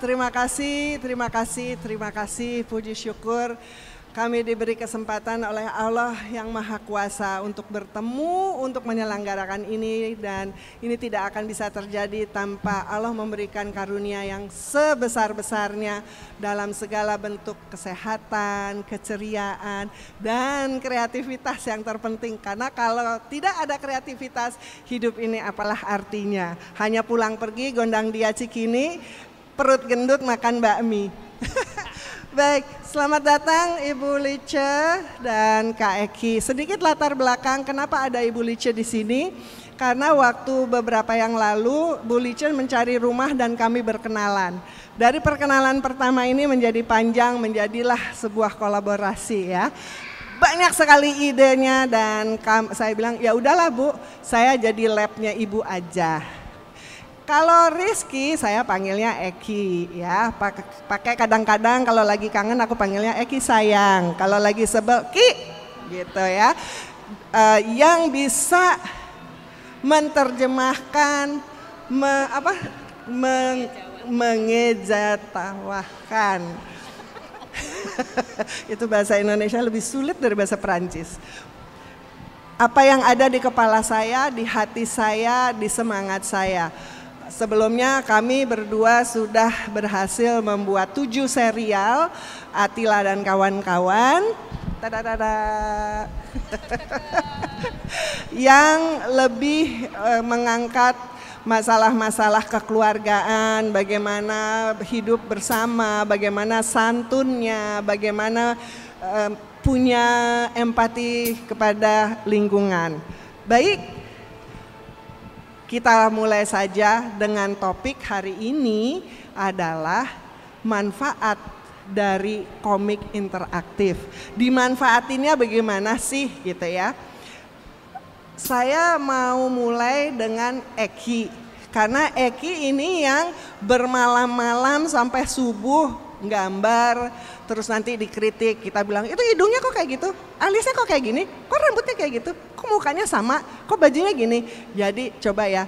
terima kasih, puji syukur. Kami diberi kesempatan oleh Allah yang Maha Kuasa untuk bertemu, untuk menyelenggarakan ini. Dan ini tidak akan bisa terjadi tanpa Allah memberikan karunia yang sebesar-besarnya dalam segala bentuk kesehatan, keceriaan, dan kreativitas yang terpenting. Karena kalau tidak ada kreativitas, hidup ini apalah artinya. Hanya pulang pergi, gondang dia cikini, perut gendut makan bakmi. Baik, selamat datang Ibu Lice dan Kak Eki. Sedikit latar belakang kenapa ada Ibu Lice di sini. Karena waktu beberapa yang lalu Bu Lice mencari rumah dan kami berkenalan. Dari perkenalan pertama ini menjadi panjang, menjadilah sebuah kolaborasi ya. Banyak sekali idenya dan saya bilang ya udahlah Bu, saya jadi labnya Ibu aja. Kalau Rizky saya panggilnya Eki ya, pakai kadang-kadang kalau lagi kangen aku panggilnya Eki sayang, kalau lagi sebel Ki gitu ya. Yang bisa menerjemahkan, mengejawahkan. Itu bahasa Indonesia lebih sulit dari bahasa Perancis. Apa yang ada di kepala saya, di hati saya, di semangat saya. Sebelumnya kami berdua sudah berhasil membuat 7 serial Atila dan kawan-kawan yang lebih mengangkat masalah-masalah kekeluargaan, bagaimana hidup bersama, bagaimana santunnya, bagaimana punya empati kepada lingkungan. Baik. Kita mulai saja dengan topik hari ini adalah manfaat dari komik interaktif. Dimanfaatinnya bagaimana sih gitu ya. Saya mau mulai dengan Eki. Karena Eki ini yang bermalam-malam sampai subuh gambar, terus nanti dikritik, kita bilang itu hidungnya kok kayak gitu, alisnya kok kayak gini, kok rambutnya kayak gitu, kok mukanya sama, kok bajunya gini. Jadi coba ya,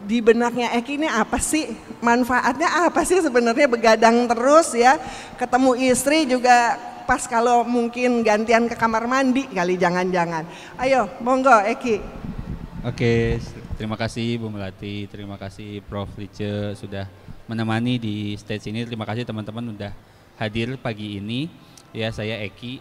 di benaknya Eki ini apa sih, manfaatnya apa sih sebenarnya begadang terus ya, ketemu istri juga pas kalau mungkin gantian ke kamar mandi kali jangan-jangan. Ayo monggo Eki. Oke, terima kasih Bu Melati, terima kasih Prof. Lice sudah menemani di stage ini. Terima kasih teman-teman udah hadir pagi ini. Ya, saya Eki,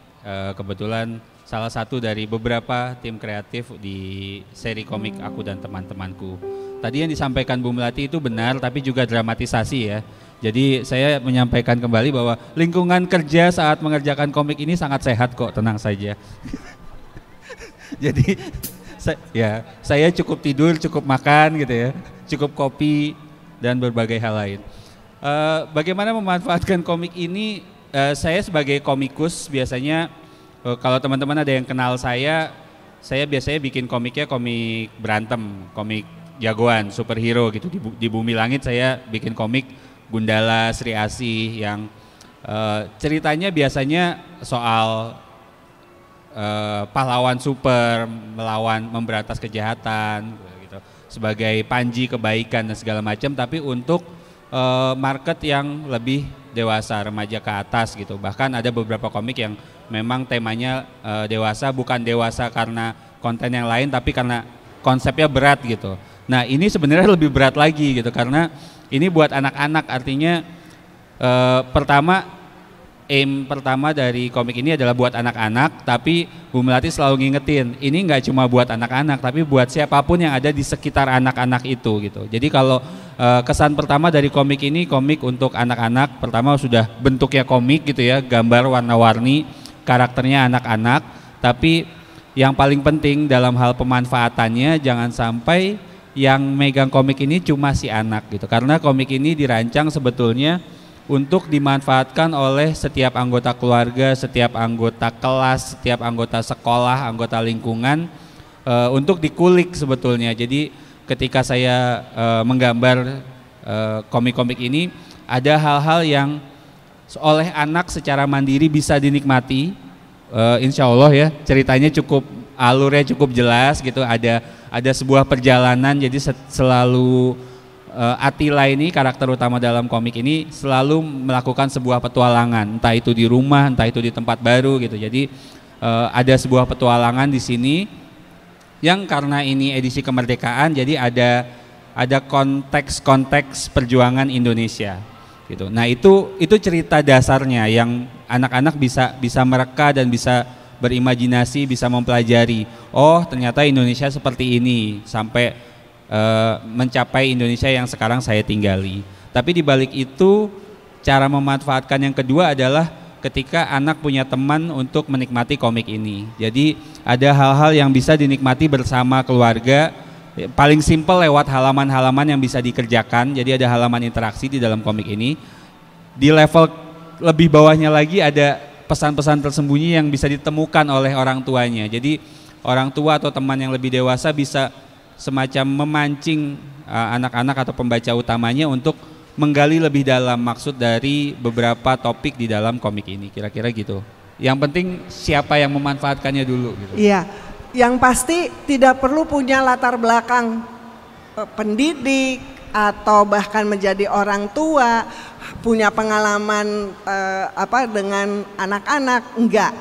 kebetulan salah satu dari beberapa tim kreatif di seri komik Aku dan Teman-temanku. Tadi yang disampaikan Bu Melati itu benar, tapi juga dramatisasi ya. Jadi saya menyampaikan kembali bahwa lingkungan kerja saat mengerjakan komik ini sangat sehat kok, tenang saja. Jadi saya cukup tidur, cukup makan gitu ya, cukup kopi, dan berbagai hal lain. Bagaimana memanfaatkan komik ini? Saya sebagai komikus biasanya kalau teman-teman ada yang kenal saya biasanya bikin komiknya komik berantem, komik jagoan, superhero gitu. Di Bumi Langit saya bikin komik Gundala, Sri Asih yang ceritanya biasanya soal pahlawan super melawan memberantas kejahatan gitu. Sebagai panji kebaikan dan segala macam, tapi untuk market yang lebih dewasa, remaja ke atas gitu. Bahkan ada beberapa komik yang memang temanya dewasa, bukan dewasa karena konten yang lain, tapi karena konsepnya berat gitu. Nah ini sebenarnya lebih berat lagi gitu, karena ini buat anak-anak, artinya aim pertama dari komik ini adalah buat anak-anak, tapi Bu Melati selalu ngingetin, ini nggak cuma buat anak-anak, tapi buat siapapun yang ada di sekitar anak-anak itu gitu. Jadi kalau kesan pertama dari komik ini, komik untuk anak-anak, pertama sudah bentuknya komik gitu ya, gambar warna-warni, karakternya anak-anak, tapi yang paling penting dalam hal pemanfaatannya jangan sampai yang megang komik ini cuma si anak gitu, karena komik ini dirancang sebetulnya untuk dimanfaatkan oleh setiap anggota keluarga, setiap anggota kelas, setiap anggota sekolah, anggota lingkungan untuk dikulik sebetulnya. Jadi ketika saya menggambar komik-komik ini, ada hal-hal yang oleh anak secara mandiri bisa dinikmati. Insya Allah ya, ceritanya cukup, alurnya cukup jelas gitu. Ada sebuah perjalanan, jadi selalu Attila ini, karakter utama dalam komik ini, selalu melakukan sebuah petualangan, entah itu di rumah, entah itu di tempat baru gitu. Jadi ada sebuah petualangan di sini yang karena ini edisi kemerdekaan, jadi ada konteks perjuangan Indonesia gitu. Nah itu cerita dasarnya yang anak-anak bisa mereka dan bisa berimajinasi, bisa mempelajari. Oh ternyata Indonesia seperti ini sampai mencapai Indonesia yang sekarang saya tinggali. Tapi di balik itu cara memanfaatkan yang kedua adalah ketika anak punya teman untuk menikmati komik ini. Jadi ada hal-hal yang bisa dinikmati bersama keluarga. Paling simpel lewat halaman-halaman yang bisa dikerjakan. Jadi ada halaman interaksi di dalam komik ini. Di level lebih bawahnya lagi ada pesan-pesan tersembunyi yang bisa ditemukan oleh orang tuanya. Jadi orang tua atau teman yang lebih dewasa bisa semacam memancing anak-anak atau pembaca utamanya untuk menggali lebih dalam maksud dari beberapa topik di dalam komik ini, kira-kira gitu. Yang penting siapa yang memanfaatkannya dulu gitu. Iya, yang pasti tidak perlu punya latar belakang pendidik atau bahkan menjadi orang tua, punya pengalaman dengan anak-anak, enggak.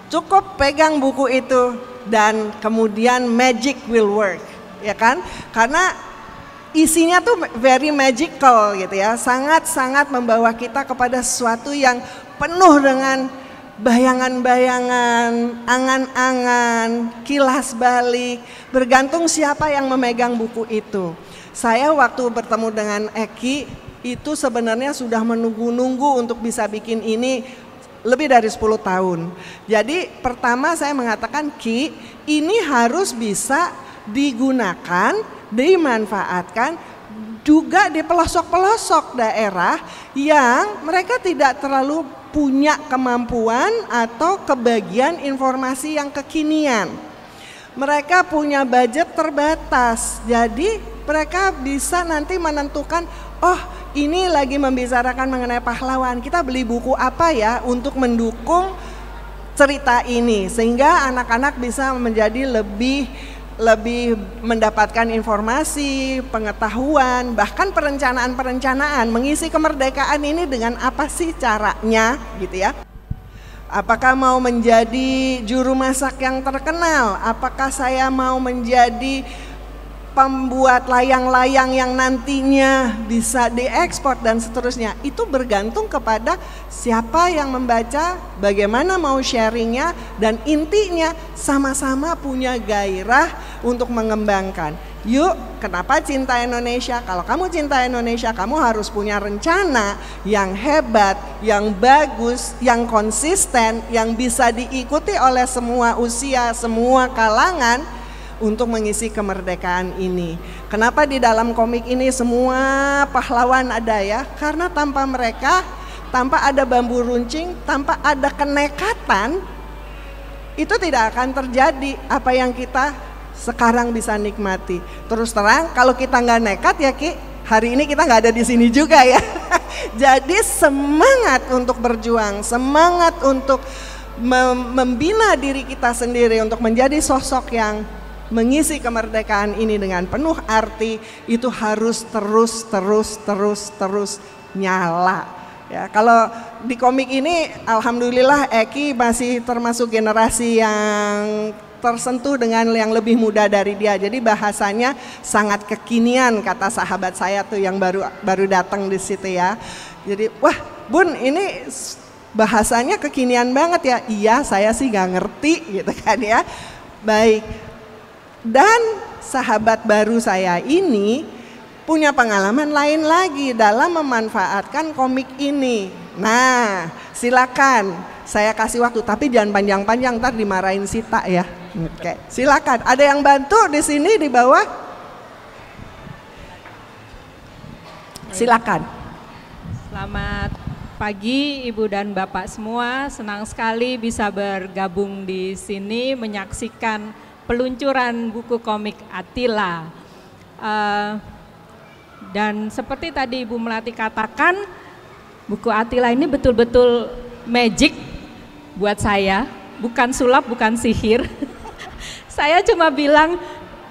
Cukup pegang buku itu dan kemudian magic will work. Ya kan, karena isinya tuh very magical gitu ya, sangat-sangat membawa kita kepada sesuatu yang penuh dengan bayangan-bayangan, angan-angan, kilas balik, bergantung siapa yang memegang buku itu. Saya waktu bertemu dengan Eki itu sebenarnya sudah menunggu-nunggu untuk bisa bikin ini lebih dari 10 tahun. Jadi pertama saya mengatakan, Ki, ini harus bisa digunakan, dimanfaatkan juga di pelosok-pelosok daerah yang mereka tidak terlalu punya kemampuan atau kebagian informasi yang kekinian. Mereka punya budget terbatas, jadi mereka bisa nanti menentukan, oh ini lagi membicarakan mengenai pahlawan, kita beli buku apa ya untuk mendukung cerita ini, sehingga anak-anak bisa menjadi lebih mendapatkan informasi, pengetahuan, bahkan perencanaan mengisi kemerdekaan ini dengan apa sih caranya gitu ya. Apakah mau menjadi juru masak yang terkenal? Apakah saya mau menjadi pembuat layang-layang yang nantinya bisa diekspor dan seterusnya? Itu bergantung kepada siapa yang membaca, bagaimana mau sharingnya, dan intinya sama-sama punya gairah untuk mengembangkan. Yuk, kenapa cinta Indonesia? Kalau kamu cinta Indonesia, kamu harus punya rencana yang hebat, yang bagus, yang konsisten, yang bisa diikuti oleh semua usia, semua kalangan untuk mengisi kemerdekaan ini. Kenapa di dalam komik ini semua pahlawan ada ya? Karena tanpa mereka, tanpa ada bambu runcing, tanpa ada kenekatan, itu tidak akan terjadi apa yang kita sekarang bisa nikmati. Terus terang, kalau kita nggak nekat ya Ki, hari ini kita nggak ada di sini juga ya. Jadi semangat untuk berjuang, semangat untuk membina diri kita sendiri untuk menjadi sosok yang mengisi kemerdekaan ini dengan penuh arti, itu harus terus nyala. Ya, kalau di komik ini alhamdulillah Eki masih termasuk generasi yang tersentuh dengan yang lebih muda dari dia. Jadi bahasanya sangat kekinian, kata sahabat saya tuh yang baru datang di situ ya. Jadi wah Bun, ini bahasanya kekinian banget ya. Iya, saya sih gak ngerti gitu kan ya. Baik. Dan sahabat baru saya ini punya pengalaman lain lagi dalam memanfaatkan komik ini. Nah, silakan saya kasih waktu, tapi jangan panjang-panjang, ntar dimarahin Sita ya. Oke, silakan. Ada yang bantu di sini di bawah? Silakan. Selamat pagi Ibu dan Bapak semua. Senang sekali bisa bergabung di sini menyaksikan peluncuran buku komik Attila. Dan seperti tadi Ibu Melati katakan, buku Attila ini betul-betul magic buat saya, bukan sulap, bukan sihir. Saya cuma bilang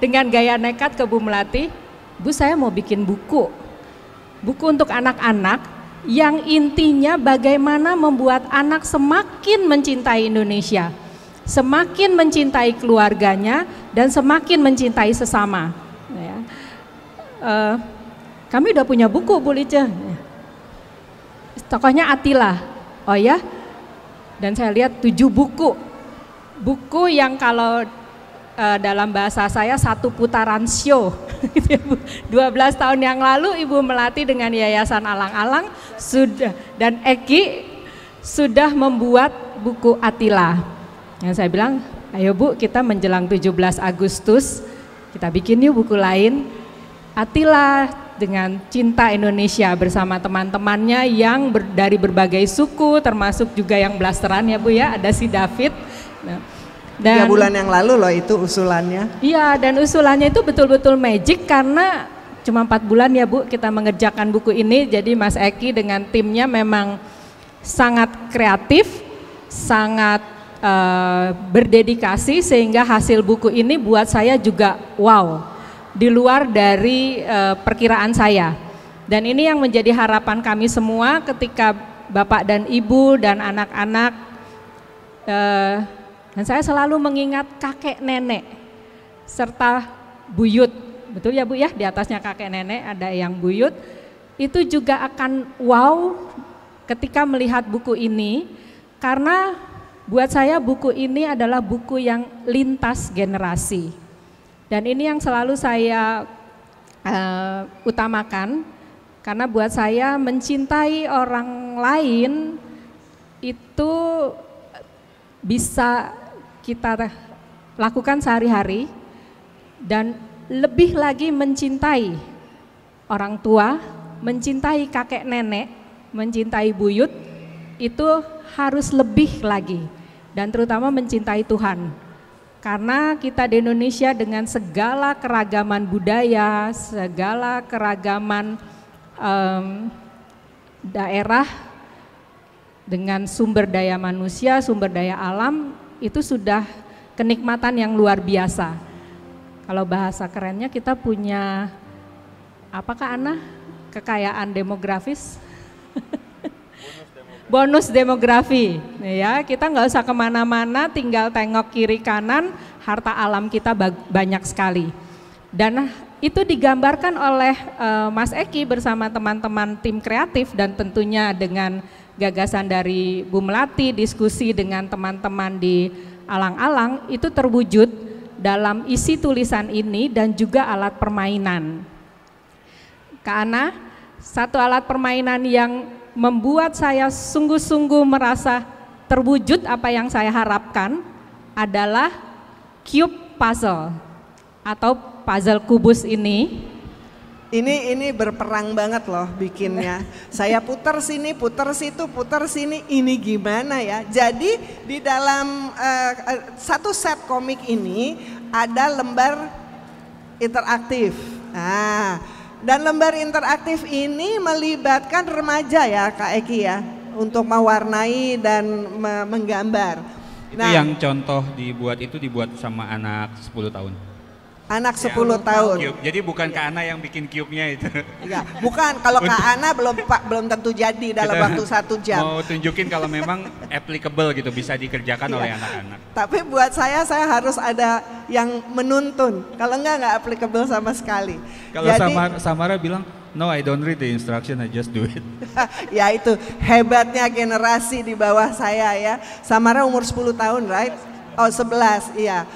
dengan gaya nekat ke Bu Melati, Bu saya mau bikin buku untuk anak-anak yang intinya bagaimana membuat anak semakin mencintai Indonesia, semakin mencintai keluarganya, dan semakin mencintai sesama. Ya. Kami udah punya buku, Bu Lice. Tokohnya Attila. Oh ya, dan saya lihat 7 buku yang kalau dalam bahasa saya satu putaran show. 12 tahun yang lalu Ibu Melati dengan Yayasan Alang-Alang sudah, dan Eki sudah membuat buku Attila. Yang saya bilang, ayo Bu, kita menjelang 17 Agustus kita bikin yuk buku lain, Attila dengan cinta Indonesia, bersama teman-temannya yang dari berbagai suku, termasuk juga yang blasteran ya Bu ya, ada si David. Nah, dan 3 bulan yang lalu loh itu usulannya. Iya, dan usulannya itu betul-betul magic karena cuma 4 bulan ya Bu kita mengerjakan buku ini. Jadi Mas Eki dengan timnya memang sangat kreatif, sangat berdedikasi, sehingga hasil buku ini buat saya juga wow, di luar dari perkiraan saya. Dan ini yang menjadi harapan kami semua ketika Bapak dan Ibu dan anak-anak, dan saya selalu mengingat kakek nenek serta buyut, betul ya Bu ya, di atasnya kakek nenek ada yang buyut, itu juga akan wow ketika melihat buku ini, karena buat saya buku ini adalah buku yang lintas generasi. Dan ini yang selalu saya utamakan, karena buat saya mencintai orang lain itu bisa kita lakukan sehari-hari, dan lebih lagi mencintai orang tua, mencintai kakek nenek, mencintai buyut, itu harus lebih lagi, dan terutama mencintai Tuhan. Karena kita di Indonesia dengan segala keragaman budaya, segala keragaman daerah, dengan sumber daya manusia, sumber daya alam, itu sudah kenikmatan yang luar biasa. Kalau bahasa kerennya kita punya, apakah Ana? Kekayaan demografis? Bonus demografi, ya, kita nggak usah kemana-mana, tinggal tengok kiri kanan, harta alam kita banyak sekali. Dan itu digambarkan oleh Mas Eki bersama teman-teman tim kreatif, dan tentunya dengan gagasan dari Bu Melati, diskusi dengan teman-teman di Alang-Alang, itu terwujud dalam isi tulisan ini dan juga alat permainan. Kak Ana, satu alat permainan yang membuat saya sungguh-sungguh merasa terwujud apa yang saya harapkan adalah cube puzzle atau puzzle kubus ini. Ini berperang banget loh bikinnya. Saya putar sini, putar situ, putar sini. Ini gimana ya? Jadi di dalam satu set komik ini ada lembar interaktif. Nah, dan lembar interaktif ini melibatkan remaja ya Kak Eki ya, untuk mewarnai dan menggambar. Itu yang contoh dibuat sama anak 10 tahun. Anak 10 tahun. Cube. Jadi bukan Kak Ana yang bikin cube-nya itu. Enggak, bukan. Kalau Kak Ana belum tentu jadi dalam waktu 1 jam. Mau tunjukin kalau memang applicable gitu, bisa dikerjakan oleh anak-anak. Tapi buat saya harus ada yang menuntun. Kalau enggak applicable sama sekali. Kalau Samara bilang, no, I don't read the instruction, I just do it. Ya itu hebatnya generasi di bawah saya ya. Samara umur 10 tahun, right? Oh 11, iya.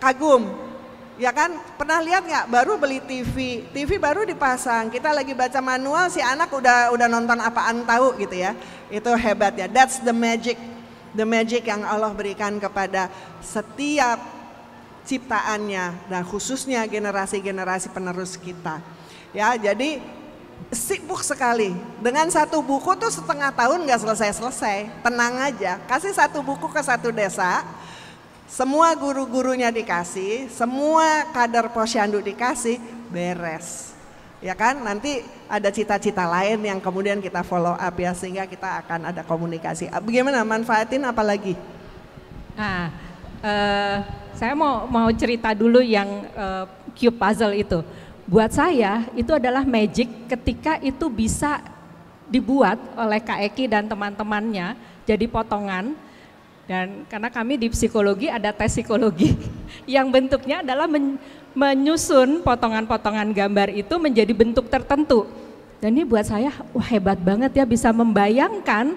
Kagum. Ya kan, pernah lihat nggak? Baru beli TV baru dipasang. Kita lagi baca manual, si anak udah nonton apaan tahu gitu ya. Itu hebat ya. That's the magic yang Allah berikan kepada setiap ciptaannya, dan khususnya generasi-generasi penerus kita. Ya, jadi sibuk sekali. Dengan satu buku tuh setengah tahun nggak selesai. Tenang aja. Kasih satu buku ke satu desa. Semua guru-gurunya dikasih, semua kader Posyandu dikasih, beres. Ya kan, nanti ada cita-cita lain yang kemudian kita follow up ya, sehingga kita akan ada komunikasi. Bagaimana manfaatin apa lagi? Nah, saya mau cerita dulu yang cube puzzle itu. buat saya itu adalah magic ketika itu bisa dibuat oleh Kak Eki dan teman-temannya jadi potongan. Dan karena kami di psikologi ada tes psikologi yang bentuknya adalah menyusun potongan-potongan gambar itu menjadi bentuk tertentu. Dan ini buat saya wah hebat banget ya, bisa membayangkan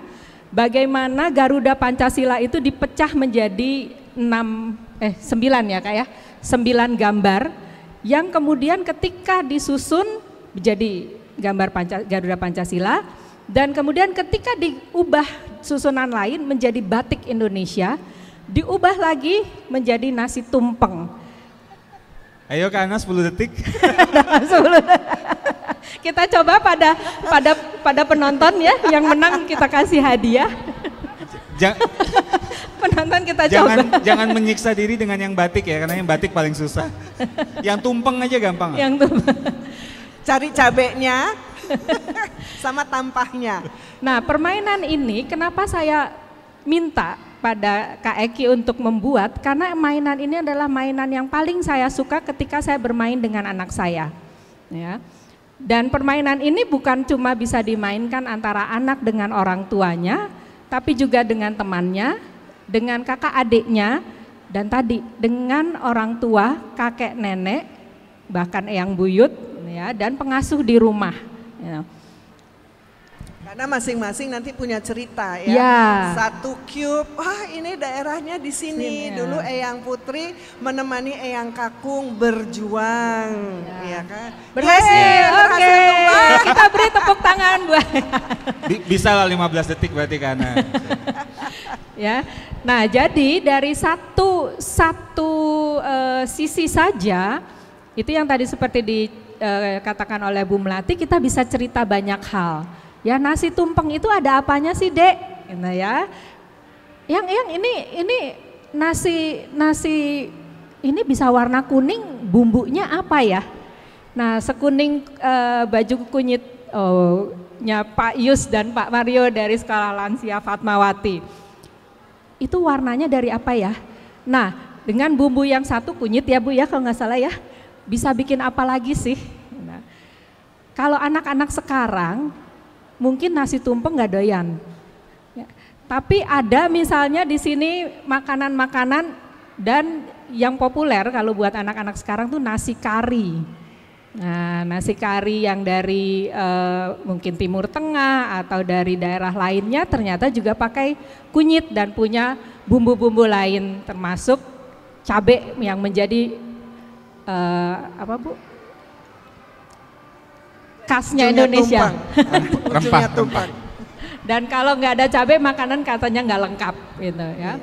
bagaimana Garuda Pancasila itu dipecah menjadi 9 ya Kak ya, 9 gambar yang kemudian ketika disusun menjadi gambar Garuda Pancasila, dan kemudian ketika diubah susunan lain menjadi batik Indonesia, diubah lagi menjadi nasi tumpeng. Ayo Kak Ana 10 detik. Kita coba pada penonton ya, yang menang kita kasih hadiah. Penonton kita coba. Jangan menyiksa diri dengan yang batik ya, karena yang batik paling susah. Yang tumpeng aja gampang. Yang tumpeng. Cari cabenya sama tampahnya. Nah, permainan ini kenapa saya minta pada Kak Eki untuk membuat, karena mainan ini adalah mainan yang paling saya suka ketika saya bermain dengan anak saya. Ya. Dan permainan ini bukan cuma bisa dimainkan antara anak dengan orang tuanya, tapi juga dengan temannya, dengan kakak adiknya, dan tadi dengan orang tua, kakek nenek, bahkan eyang buyut, ya, dan pengasuh di rumah. Ya. Karena masing-masing nanti punya cerita ya. Ya. Satu cube, wah ini daerahnya di sini. Ya. Dulu Eyang Putri menemani Eyang Kakung berjuang, ya kan? Berhasil, oke. Kita beri tepuk tangan buat. Bisa lah 15 detik berarti karena. Ya, nah jadi dari satu sisi saja, itu yang tadi seperti dikatakan oleh Bu Melati, kita bisa cerita banyak hal. Ya, nasi tumpeng itu ada apanya sih Dek? Gitu ya. Yang ini nasi ini bisa warna kuning, bumbunya apa ya? Nah, sekuning baju kunyitnya Pak Yus dan Pak Mario dari Sekolah Lansia Fatmawati. Itu warnanya dari apa ya? Nah, dengan bumbu yang satu kunyit ya Bu ya, kalau nggak salah ya, bisa bikin apa lagi sih? Nah, kalau anak-anak sekarang mungkin nasi tumpeng nggak doyan, ya. Tapi ada misalnya di sini makanan-makanan dan yang populer kalau buat anak-anak sekarang tuh nasi kari. Nah, nasi kari yang dari mungkin Timur Tengah atau dari daerah lainnya ternyata juga pakai kunyit dan punya bumbu-bumbu lain, termasuk cabai yang menjadi apa Bu? Khasnya Indonesia. Rempah. Dan kalau nggak ada cabai makanan katanya nggak lengkap gitu ya.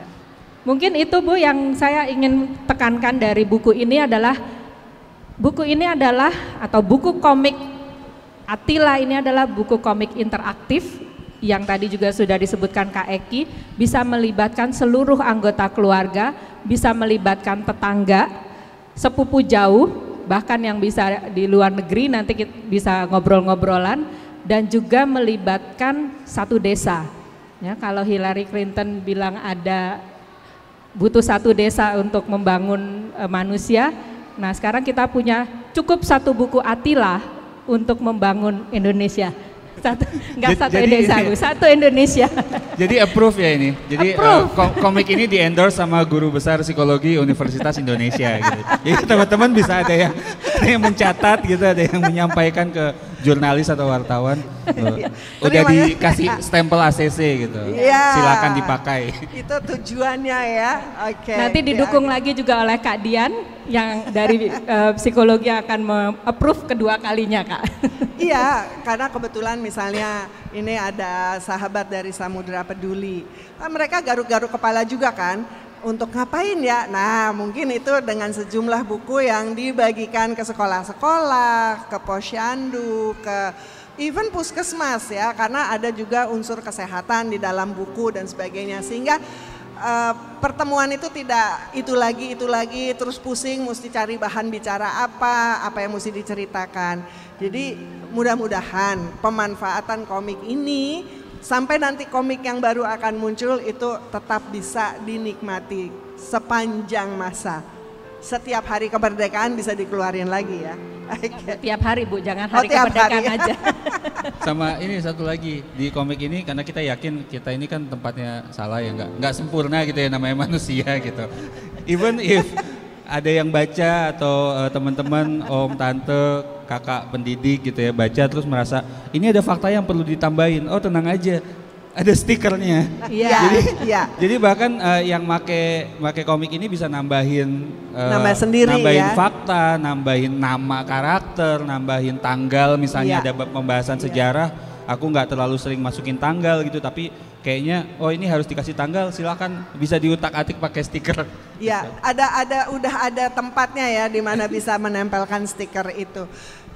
Mungkin itu Bu yang saya ingin tekankan dari buku ini adalah atau buku komik Attila ini adalah buku komik interaktif yang tadi juga sudah disebutkan Kak Eki, bisa melibatkan seluruh anggota keluarga, bisa melibatkan tetangga, sepupu jauh, bahkan yang bisa di luar negeri nanti kita bisa ngobrol-ngobrolan, dan juga melibatkan satu desa. Ya, kalau Hillary Clinton bilang butuh satu desa untuk membangun manusia, nah sekarang kita punya cukup satu buku Attila untuk membangun Indonesia. Satu Indonesia. Jadi approve ya ini. Jadi komik ini di endorse sama guru besar psikologi Universitas Indonesia gitu. Jadi teman-teman bisa ada yang mencatat gitu, ada yang menyampaikan ke jurnalis atau wartawan. Udah dikasih stempel ACC gitu. Ya, silakan dipakai. Itu tujuannya ya. Oke. Nanti didukung lagi juga oleh Kak Dian yang dari psikologi akan approve kedua kalinya Kak. Iya, karena kebetulan misalnya ini ada sahabat dari Samudra Peduli, mereka garuk-garuk kepala juga kan, untuk ngapain ya? Nah mungkin itu dengan sejumlah buku yang dibagikan ke sekolah-sekolah, ke posyandu, ke even puskesmas ya, karena ada juga unsur kesehatan di dalam buku dan sebagainya, sehingga pertemuan itu tidak itu lagi terus pusing mesti cari bahan bicara apa yang mesti diceritakan. Jadi mudah-mudahan pemanfaatan komik ini sampai nanti komik yang baru akan muncul itu tetap bisa dinikmati sepanjang masa. setiap hari kemerdekaan bisa dikeluarin lagi ya. Tiap hari Bu, jangan hari tiap kemerdekaan hari. aja. Sama ini satu lagi, di komik ini karena kita yakin kita ini kan tempatnya salah ya, nggak sempurna gitu ya, namanya manusia gitu. Even if ada yang baca atau teman-teman, om, tante, kakak pendidik gitu ya, baca terus merasa ini ada fakta yang perlu ditambahin, oh tenang aja, ada stikernya. Iya. Jadi bahkan yang make komik ini bisa nambahin ya. fakta, nambahin nama karakter, nambahin tanggal, misalnya ada pembahasan sejarah, aku nggak terlalu sering masukin tanggal gitu, tapi kayaknya oh ini harus dikasih tanggal, silakan bisa diutak-atik pakai stiker. Ya, udah ada tempatnya ya di mana bisa menempelkan stiker itu.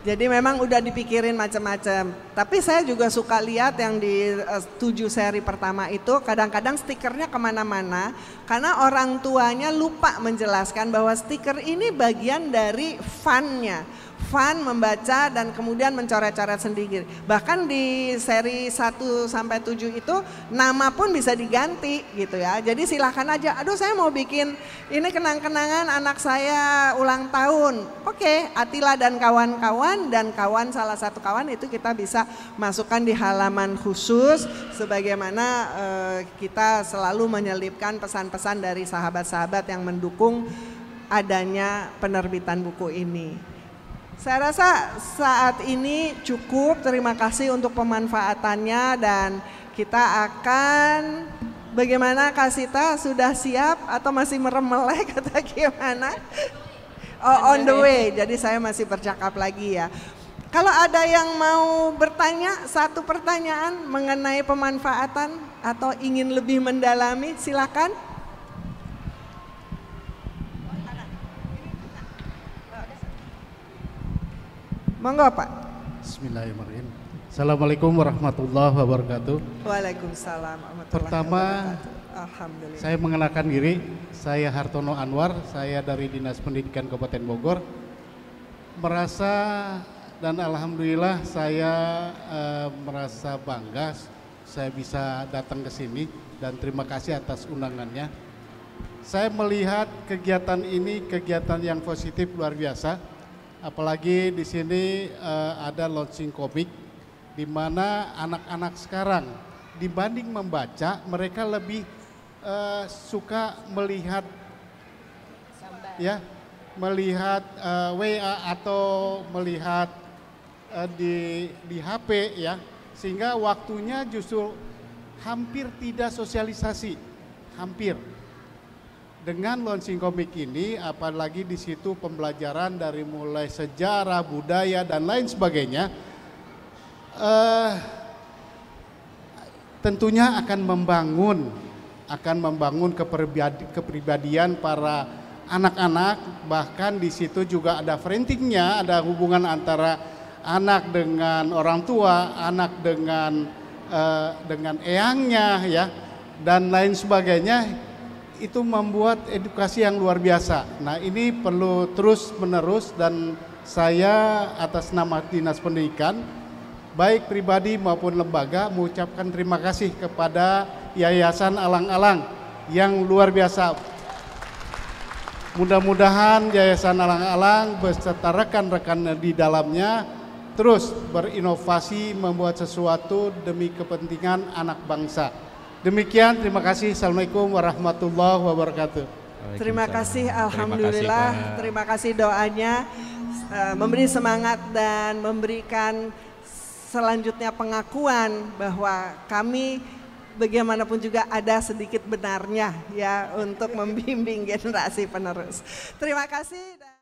Jadi memang udah dipikirin macam-macam. Tapi saya juga suka lihat yang di 7 seri pertama itu kadang-kadang stikernya kemana-mana karena orang tuanya lupa menjelaskan bahwa stiker ini bagian dari fun-nya. Fun membaca dan kemudian mencoret-coret sendiri. Bahkan di seri 1 sampai 7 itu nama pun bisa diganti gitu ya. Jadi silakan aja, aduh saya mau bikin ini kenang-kenangan anak saya ulang tahun. Oke, Atila dan kawan-kawan dan salah satu kawan itu kita bisa masukkan di halaman khusus sebagaimana kita selalu menyelipkan pesan-pesan dari sahabat-sahabat yang mendukung adanya penerbitan buku ini. Saya rasa saat ini cukup, terima kasih untuk pemanfaatannya dan kita akan, bagaimana Kasita, sudah siap atau masih merem-melek atau gimana? Oh, on the way, jadi saya masih bercakap lagi ya. Kalau ada yang mau bertanya, satu pertanyaan mengenai pemanfaatan atau ingin lebih mendalami, silakan. Monggo Pak. Bismillahirrahmanirrahim. Assalamualaikum warahmatullahi wabarakatuh. Waalaikumsalam warahmatullahi Pertama, wabarakatuh. Alhamdulillah. saya mengenalkan diri, saya Hartono Anwar, saya dari Dinas Pendidikan Kabupaten Bogor. Merasa dan alhamdulillah saya merasa bangga saya bisa datang ke sini dan terima kasih atas undangannya. Saya melihat kegiatan ini kegiatan yang positif luar biasa. Apalagi di sini ada launching komik, di mana anak-anak sekarang dibanding membaca mereka lebih suka melihat melihat WA atau melihat di HP ya, sehingga waktunya justru hampir tidak sosialisasi, hampir. Dengan launching komik ini, apalagi di situ pembelajaran dari mulai sejarah, budaya dan lain sebagainya, tentunya akan membangun kepribadian para anak-anak. Bahkan di situ juga ada parentingnya, ada hubungan antara anak dengan orang tua, anak dengan eyangnya ya, dan lain sebagainya. Itu membuat edukasi yang luar biasa. Nah, ini perlu terus menerus dan saya atas nama Dinas Pendidikan, baik pribadi maupun lembaga, mengucapkan terima kasih kepada Yayasan Alang-Alang yang luar biasa. Mudah-mudahan Yayasan Alang-Alang beserta rekan-rekan di dalamnya terus berinovasi membuat sesuatu demi kepentingan anak bangsa. Demikian, terima kasih. Assalamualaikum warahmatullahi wabarakatuh. Terima kasih, alhamdulillah. Terima kasih doanya, memberi semangat dan memberikan selanjutnya pengakuan bahwa kami bagaimanapun juga ada sedikit benarnya ya untuk membimbing generasi penerus. Terima kasih.